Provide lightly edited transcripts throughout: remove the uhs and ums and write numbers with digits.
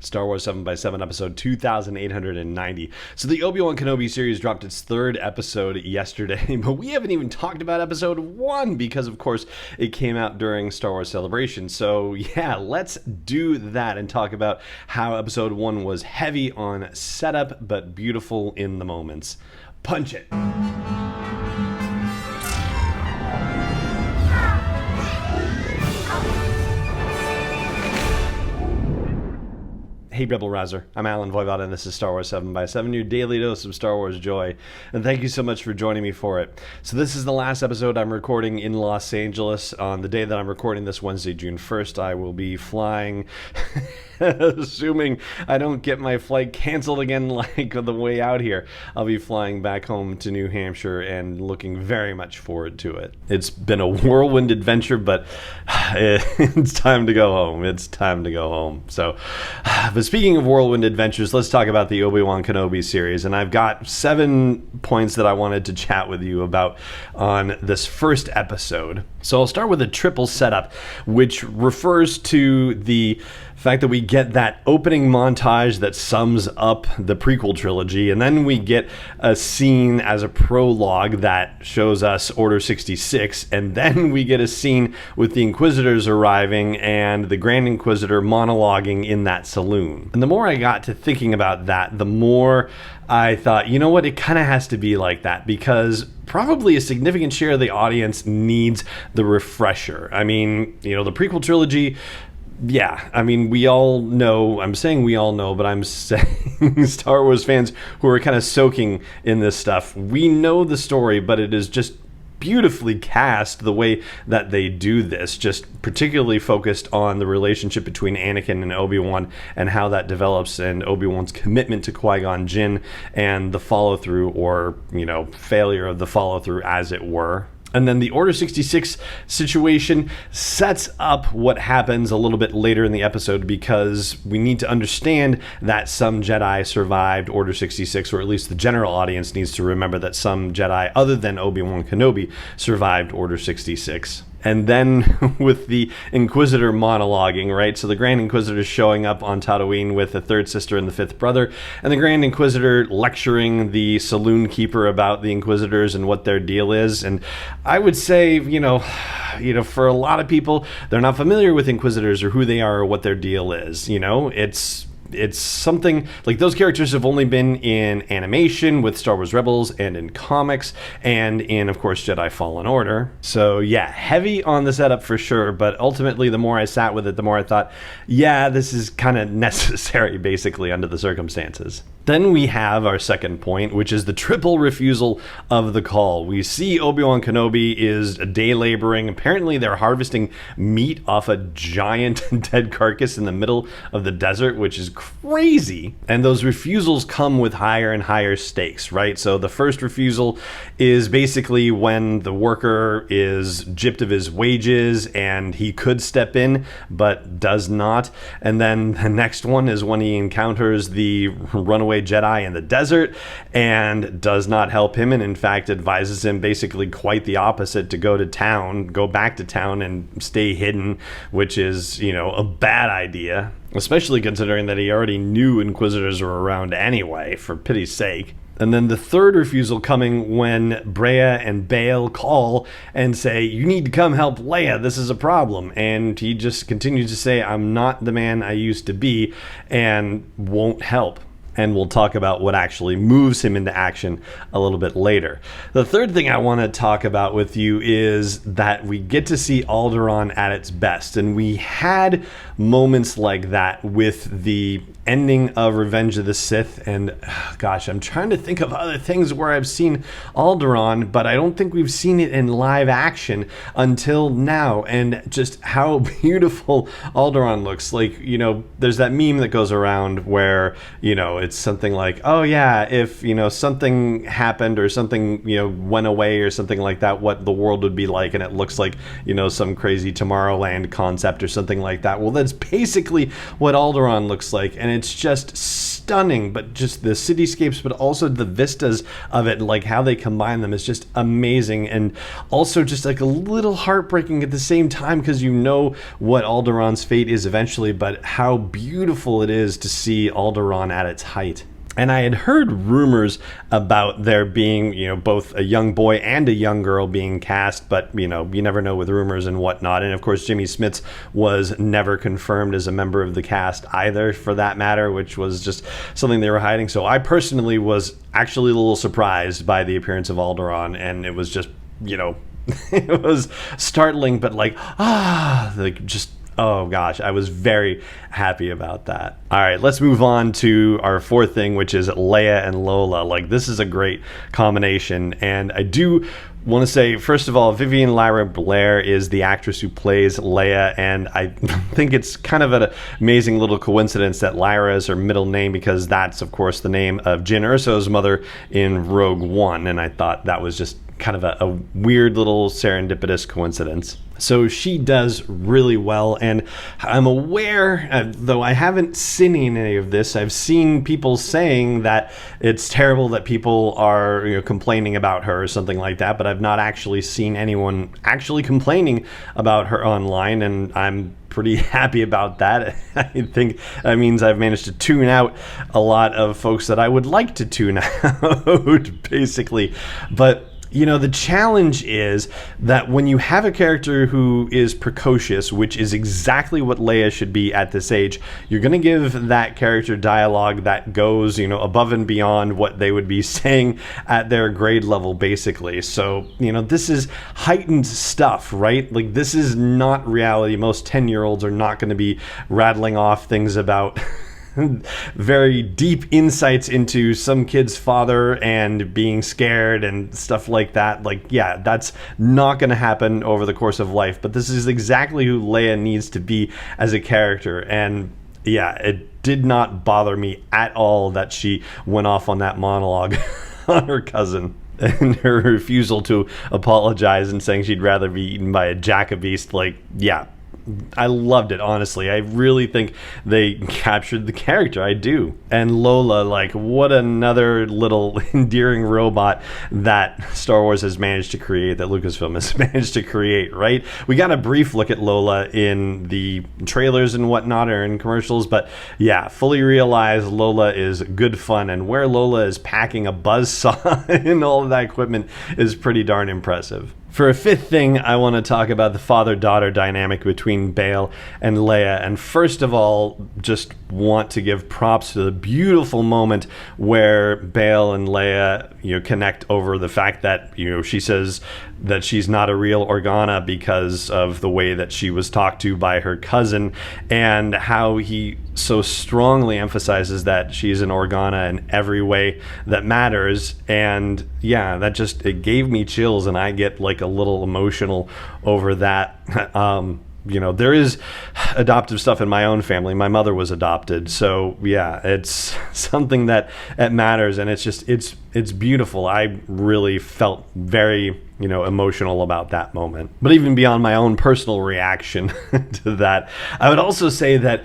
Star Wars 7x7 episode 2890. So the Obi-Wan Kenobi series dropped its third episode yesterday, but we haven't even talked about episode 1 because, of course, it came out during Star Wars Celebration. So yeah, let's do that and talk about how episode 1 was heavy on setup, but beautiful in the moments. Punch it! Hey Rebel Rouser, I'm Alan Voivod and this is Star Wars 7x7, your daily dose of Star Wars joy, and thank you so much for joining me for it. So this is the last episode I'm recording in Los Angeles. On the day that I'm recording this, Wednesday, June 1st, I will be flying, assuming I don't get my flight canceled again like the way out here. I'll be flying back home to New Hampshire and looking very much forward to it. It's been a whirlwind adventure, but it's time to go home. It's time to go home. So, but speaking of whirlwind adventures, let's talk about the Obi-Wan Kenobi series. And I've got 7 points that I wanted to chat with you about on this first episode. So I'll start with a triple setup, which refers to the fact that we get that opening montage that sums up the prequel trilogy, and then we get a scene as a prologue that shows us Order 66, and then we get a scene with the Inquisitors arriving and the Grand Inquisitor monologuing in that saloon. And the more I got to thinking about that, the more I thought, you know what, it kind of has to be like that, because probably a significant share of the audience needs the refresher. I mean, you know, the prequel trilogy, yeah, I mean, we all know, I'm saying we all know, but I'm saying Star Wars fans who are kind of soaking in this stuff, we know the story, but it is just beautifully cast the way that they do this, just particularly focused on the relationship between Anakin and Obi-Wan and how that develops, and Obi-Wan's commitment to Qui-Gon Jinn and the follow-through, or, you know, failure of the follow-through, as it were. And then the Order 66 situation sets up what happens a little bit later in the episode, because we need to understand that some Jedi survived Order 66, or at least the general audience needs to remember that some Jedi other than Obi-Wan Kenobi survived Order 66. And then with the Inquisitor monologuing, right? So the Grand Inquisitor showing up on Tatooine with the third sister and the fifth brother, and the Grand Inquisitor lecturing the saloon keeper about the Inquisitors and what their deal is. And I would say, you know, for a lot of people, they're not familiar with Inquisitors or who they are or what their deal is. You know, it's something like those characters have only been in animation with Star Wars Rebels and in comics and in, of course, Jedi Fallen Order. So yeah, heavy on the setup for sure, but ultimately the more I sat with it, the more I thought, yeah, this is kind of necessary basically under the circumstances. Then we have our second point, which is the triple refusal of the call. We see Obi-Wan Kenobi is day laboring. Apparently they're harvesting meat off a giant dead carcass in the middle of the desert, which is crazy. And those refusals come with higher and higher stakes, right? So the first refusal is basically when the worker is gypped of his wages and he could step in, but does not. And then the next one is when he encounters the runaway Jedi in the desert and does not help him, and in fact advises him basically quite the opposite, to go back to town and stay hidden, which is, you know, a bad idea, especially considering that he already knew Inquisitors were around anyway, for pity's sake. And then the third refusal coming when Brea and Bail call and say, you need to come help Leia, this is a problem. And he just continues to say, I'm not the man I used to be, and won't help. And we'll talk about what actually moves him into action a little bit later. The third thing I want to talk about with you is that we get to see Alderaan at its best. And we had moments like that with the ending of Revenge of the Sith, and gosh, I'm trying to think of other things where I've seen Alderaan, but I don't think we've seen it in live action until now, and just how beautiful Alderaan looks. Like, you know, there's that meme that goes around where, you know, it's something like, oh yeah, if, you know, something happened or something, you know, went away or something like that, what the world would be like, and it looks like, you know, some crazy Tomorrowland concept or something like that. Well, that's basically what Alderaan looks like, and it's just stunning, but just the cityscapes, but also the vistas of it, like how they combine them is just amazing, and also just like a little heartbreaking at the same time, because you know what Alderaan's fate is eventually, but how beautiful it is to see Alderaan at its height. And I had heard rumors about there being, both a young boy and a young girl being cast, but, you never know with rumors and whatnot. And of course, Jimmy Smits was never confirmed as a member of the cast either, for that matter, which was just something they were hiding. So I personally was actually a little surprised by the appearance of Alderaan, and it was just, it was startling, but oh gosh, I was very happy about that. All right, let's move on to our fourth thing, which is Leia and Lola. Like, this is a great combination, and I do want to say, first of all, Vivian Lyra Blair is the actress who plays Leia, and I think it's kind of an amazing little coincidence that Lyra is her middle name, because that's, of course, the name of Jyn Erso's mother in Rogue One, and I thought that was just kind of a weird little serendipitous coincidence. So she does really well, and I'm aware, though I haven't seen any of this, I've seen people saying that it's terrible that people are complaining about her or something like that, but I've not actually seen anyone actually complaining about her online, and I'm pretty happy about that. I think that means I've managed to tune out a lot of folks that I would like to tune out, basically. But the challenge is that when you have a character who is precocious, which is exactly what Leia should be at this age, you're going to give that character dialogue that goes, above and beyond what they would be saying at their grade level, basically. So, this is heightened stuff, right? Like, this is not reality. Most 10-year-olds are not going to be rattling off things about very deep insights into some kid's father and being scared and stuff like that. Like, yeah, that's not going to happen over the course of life, but this is exactly who Leia needs to be as a character. And yeah, it did not bother me at all that she went off on that monologue on her cousin and her refusal to apologize and saying she'd rather be eaten by a jackabeast. Like, yeah, I loved it, honestly. I really think they captured the character. I do. And Lola, like, what another little endearing robot that Star Wars has managed to create, that Lucasfilm has managed to create, right? We got a brief look at Lola in the trailers and whatnot, or in commercials, but yeah, fully realized Lola is good fun, and where Lola is packing a buzzsaw and all of that equipment is pretty darn impressive. For a fifth thing, I want to talk about the father-daughter dynamic between Bail and Leia. And first of all, just want to give props to the beautiful moment where Bail and Leia, connect over the fact that, she says that she's not a real Organa because of the way that she was talked to by her cousin, and how he so strongly emphasizes that she's an Organa in every way that matters. And yeah, it gave me chills, and I get like a little emotional over that. There is adoptive stuff in my own family. My mother was adopted, so yeah, it's something that matters, and it's beautiful. I really felt very emotional about that moment. But even beyond my own personal reaction to that, I would also say that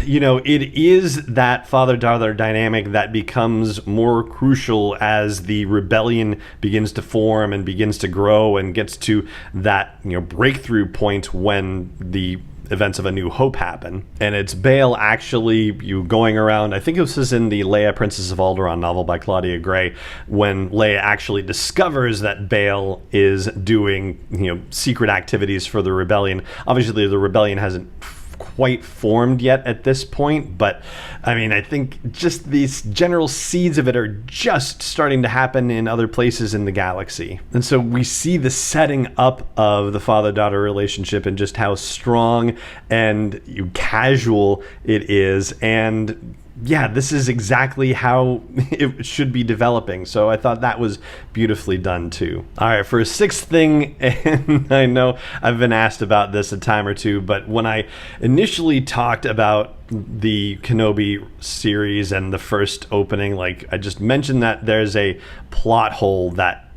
it is that father-daughter dynamic that becomes more crucial as the rebellion begins to form and begins to grow and gets to that breakthrough point when the events of A New Hope happen. And it's Bail actually going around, I think this is in the Leia, Princess of Alderaan novel by Claudia Gray, when Leia actually discovers that Bail is doing secret activities for the rebellion. Obviously the rebellion hasn't quite formed yet at this point, but I mean, I think just these general seeds of it are just starting to happen in other places in the galaxy. And so we see the setting up of the father-daughter relationship and just how strong and casual it is. And yeah, this is exactly how it should be developing. So I thought that was beautifully done too. All right, for a sixth thing, and I know I've been asked about this a time or two, but when I initially talked about the Kenobi series and the first opening, like I just mentioned that there's a plot hole that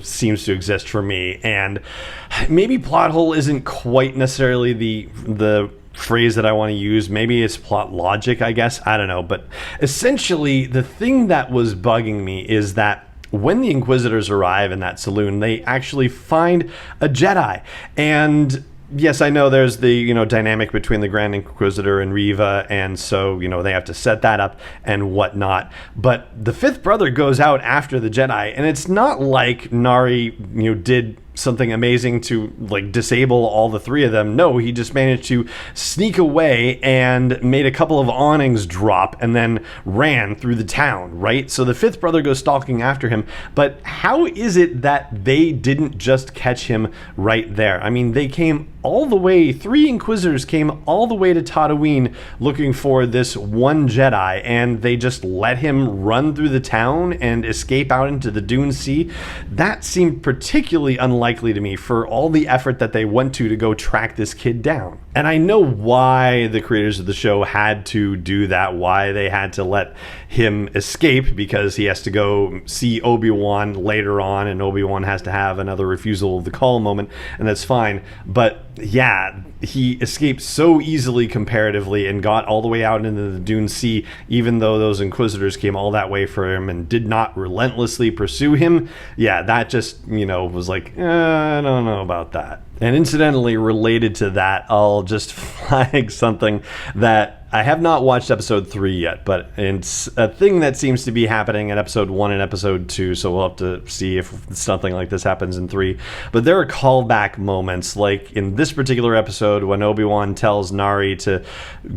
seems to exist for me, and maybe plot hole isn't quite necessarily the phrase that I want to use. Maybe it's plot logic, I guess. I don't know. But essentially, the thing that was bugging me is that when the Inquisitors arrive in that saloon, they actually find a Jedi. And yes, I know there's the, dynamic between the Grand Inquisitor and Reva, and so, they have to set that up and whatnot. But the fifth brother goes out after the Jedi, and it's not like Nari, did something amazing to disable all the three of them. No, he just managed to sneak away and made a couple of awnings drop and then ran through the town, right? So the fifth brother goes stalking after him, but how is it that they didn't just catch him right there? I mean, they came all the way, 3 Inquisitors came all the way to Tatooine looking for this one Jedi, and they just let him run through the town and escape out into the Dune Sea. That seemed particularly unlikely to me for all the effort that they went to go track this kid down. And I know why the creators of the show had to do that, why they had to let him escape, because he has to go see Obi-Wan later on, and Obi-Wan has to have another refusal of the call moment, and that's fine. But yeah, he escaped so easily comparatively and got all the way out into the Dune Sea, even though those Inquisitors came all that way for him and did not relentlessly pursue him. Yeah, that just, was like, I don't know about that. And incidentally, related to that, I'll just flag something that I have not watched episode 3 yet, but it's a thing that seems to be happening in episode 1 and episode 2, so we'll have to see if something like this happens in 3. But there are callback moments, like in this particular episode when Obi-Wan tells Nari to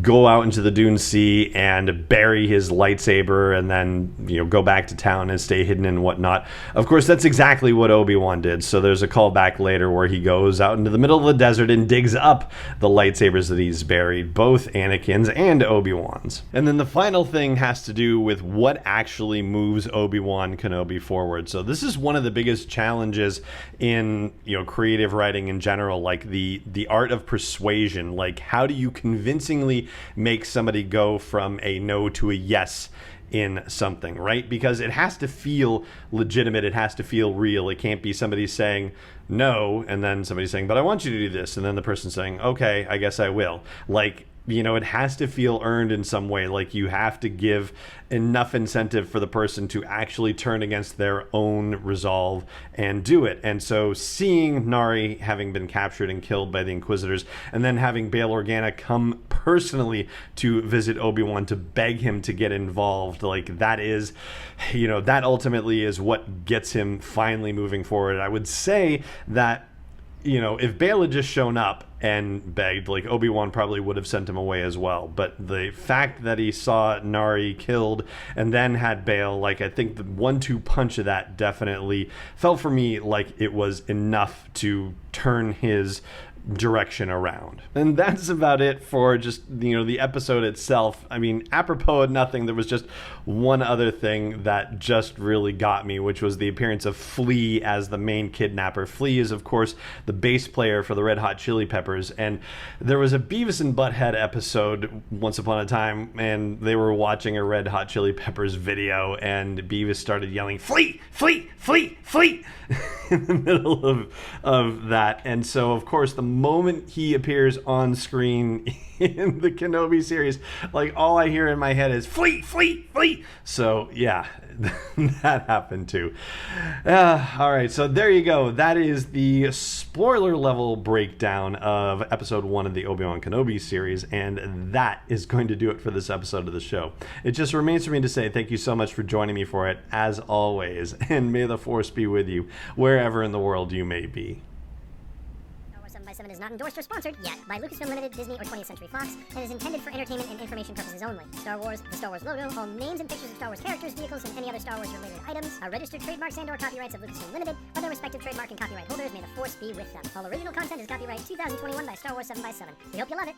go out into the Dune Sea and bury his lightsaber and then, go back to town and stay hidden and whatnot. Of course, that's exactly what Obi-Wan did, so there's a callback later where he goes out into the middle of the desert and digs up the lightsabers that he's buried, both Anakin's and Obi-Wan's. And then the final thing has to do with what actually moves Obi-Wan Kenobi forward. So this is one of the biggest challenges in, creative writing in general, like the art of persuasion. Like, how do you convincingly make somebody go from a no to a yes in something, right? Because it has to feel legitimate, it has to feel real. It can't be somebody saying no and then somebody saying, but I want you to do this, and then the person saying, okay, I guess I will. Like, it has to feel earned in some way. Like, you have to give enough incentive for the person to actually turn against their own resolve and do it. And so seeing Nari having been captured and killed by the Inquisitors, and then having Bail Organa come personally to visit Obi-Wan to beg him to get involved, like, that is, that ultimately is what gets him finally moving forward. I would say that, if Bail had just shown up and begged, like, Obi-Wan probably would have sent him away as well. But the fact that he saw Nari killed and then had Bail, like, I think the 1-2 punch of that definitely felt for me like it was enough to turn his direction around. And that's about it for just, the episode itself. I mean, apropos of nothing, there was just one other thing that just really got me, which was the appearance of Flea as the main kidnapper. Flea is, of course, the bass player for the Red Hot Chili Peppers, and there was a Beavis and Butthead episode once upon a time, and they were watching a Red Hot Chili Peppers video, and Beavis started yelling, "Flea! Flea! Flea! Flea!" in the middle of that. And so, of course, the moment he appears on screen in the Kenobi series, like, all I hear in my head is "Flee! Flee! Flee!" So yeah, that happened too. All right, so there you go. That is the spoiler level breakdown of episode 1 of the Obi-Wan Kenobi series, and that is going to do it for this episode of the show. It just remains for me to say thank you so much for joining me for it, as always, and may the Force be with you wherever in the world you may be. 7 is not endorsed or sponsored yet by Lucasfilm Limited, Disney, or 20th Century Fox, and is intended for entertainment and information purposes only. Star Wars, the Star Wars logo, all names and pictures of Star Wars characters, vehicles, and any other Star Wars related items are registered trademarks and/or copyrights of Lucasfilm Limited, or their respective trademark and copyright holders. May the Force be with them. All original content is copyright 2021 by Star Wars 7x7. We hope you love it.